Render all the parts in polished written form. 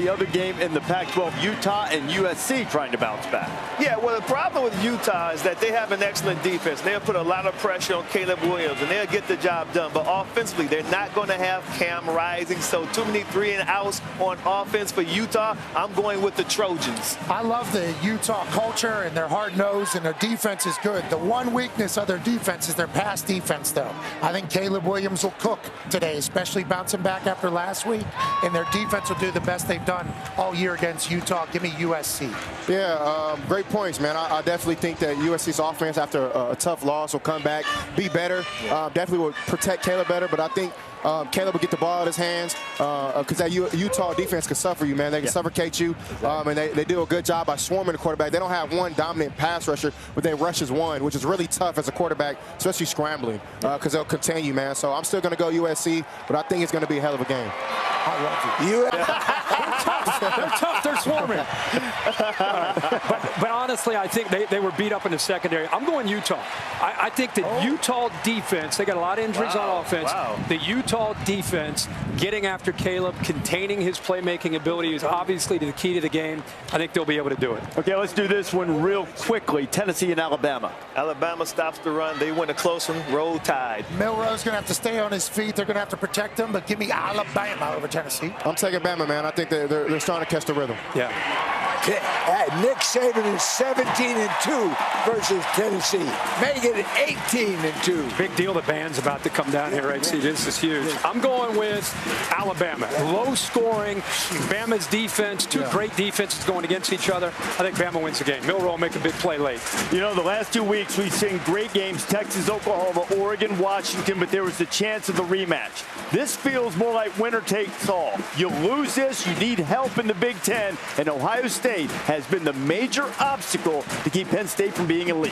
the other game in the Pac-12, Utah and USC trying to bounce back. Yeah, well, the problem with Utah is that they have an excellent defense. They'll put a lot of pressure on Caleb Williams, and they'll get the job done. But offensively, they're not going to have Cam Rising, so too many 3-and-outs on offense for Utah. I'm going with the Trojans. I love the Utah culture, and they're hard-nosed, and their defense is good. The one weakness of their defense is their pass defense, though. I think Caleb Williams will cook today, especially bouncing back after last week, and their defense will do the best they've done all year against Utah. Give me USC. Yeah, great points, man. I definitely think that USC's offense, after a tough loss, will come back, be better. Definitely will protect Caleb better, but I think Caleb will get the ball in his hands because that Utah defense can suffer you, man. They can suffocate you, and they do a good job by swarming the quarterback. They don't have one dominant pass rusher, but they rush as one, which is really tough as a quarterback, especially scrambling, because they'll contain you, man. So I'm still going to go USC, but I think it's going to be a hell of a game. I love you. They're tough. They're swarming. But honestly, I think they were beat up in the secondary. I'm going Utah. I think the Utah defense, they got a lot of injuries on offense. The Utah defense getting after Caleb, containing his playmaking ability is obviously the key to the game. I think they'll be able to do it. Okay, let's do this one real quickly. Tennessee and Alabama. Alabama stops the run. They win a close one. Roll Tide. Milroe's going to have to stay on his feet. They're going to have to protect him, but give me Alabama over Tennessee. I'm taking Bama, man. I think they're starting to catch the rhythm. Yeah. Nick Saban is 17-2 versus Tennessee. Make it 18-2. Big deal. The band's about to come down here, right? See, this is huge. I'm going with Alabama. Low scoring. Bama's defense, two great defenses going against each other. I think Bama wins the game. Milroe will make a big play late. You know, the last 2 weeks we've seen great games, Texas, Oklahoma, Oregon, Washington, but there was the chance of the rematch. This feels more like winner takes all. You lose this, you need help in the Big Ten, and Ohio State has been the major obstacle to keep Penn State from being elite.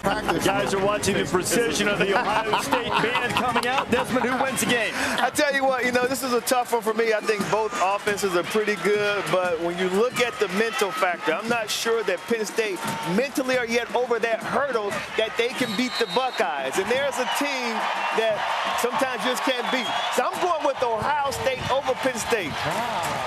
You guys are watching the precision of the Ohio State band coming out. Desmond, who wins the game? I tell you what, this is a tough one for me. I think both offenses are pretty good, but when you look at the mental factor, I'm not sure that Penn State mentally are yet over that hurdle that they can beat the Buckeyes. And there's a team that sometimes you just can't beat. So I'm going with Ohio State over Penn State.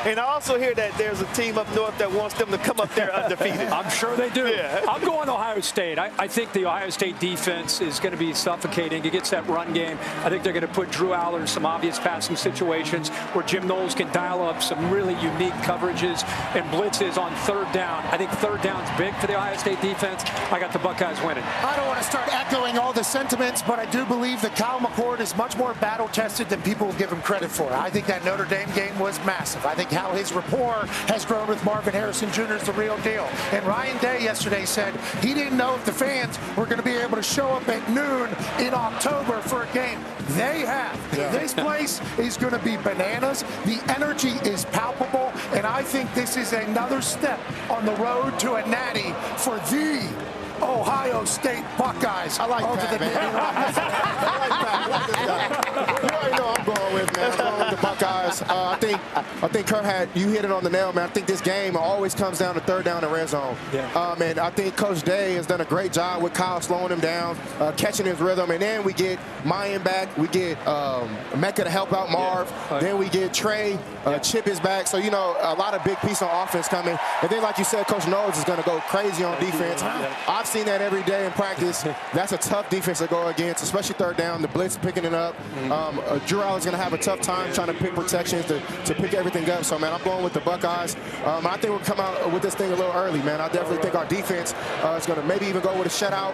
And I also hear that there's a team up north that wants them to come up there undefeated. I'm sure they do. Yeah. I'm going Ohio State. I think the Ohio State defense is going to be suffocating. It gets that run game. I think they're going to put Drew Aller in some obvious passing situations where Jim Knowles can dial up some really unique coverages and blitzes on third down. I think third down's big for the Ohio State defense. I got the Buckeyes winning. I don't want to start echoing all the sentiments, but I do believe that Kyle McCord is much more battle-tested than people will give him credit for. I think that Notre Dame game was massive. I think how his rapport has grown with Marvin Harrison Jr. is the real deal. And Ryan Day yesterday said he didn't know if the fans were going to be able to show up at noon in October for a game. They have. Yeah. This place is going to be bananas. The energy is palpable, and I think this is another step on the road to a natty for the Ohio State Buckeyes. I like that, man. I like this guy. You already know I'm going with, man. I'm going with the Buckeyes. I think Kurt you hit it on the nail, man. I think this game always comes down to third down and red zone. Yeah. And I think Coach Day has done a great job with Kyle slowing him down, catching his rhythm, and then we get Mayan back. We get Mecca to help out Marv. Yeah. Then we get Trey. Chip is back. So, a lot of big piece on offense coming. And then, like you said, Coach Knowles is going to go crazy on defense. I've seen that every day in practice. That's a tough defense to go against, especially third down. The blitz picking it up. Drew Allen's going to have a tough time trying to pick protections to pick everything up. So, man, I'm going with the Buckeyes. I think we'll come out with this thing a little early, man. I definitely think our defense is going to maybe even go with a shutout.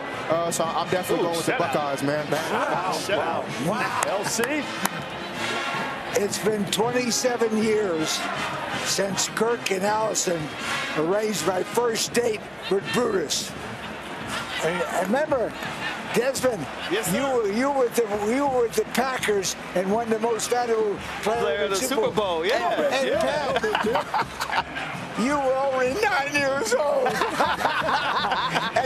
So I'm definitely going with the Buckeyes, man. Wow. Shutout. Wow. LC? It's been 27 years since Kirk and Allison arranged my first date with Brutus. And remember, Desmond, yes, you were with the Packers and won the most valuable player of the Super Bowl. Yeah. And you were only 9 years old.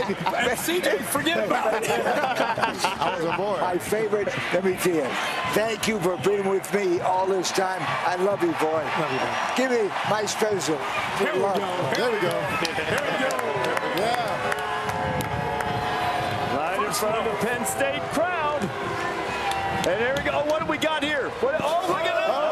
and CJ, forget about it. I was aboard. My favorite, let me tell you, thank you for being with me all this time. I love you, boy. Love you, man. Give me my special. Here we go. There we go. Here we go. Yeah. Right in front of the Penn State crowd. And there we go. What do we got here? Oh, look at that.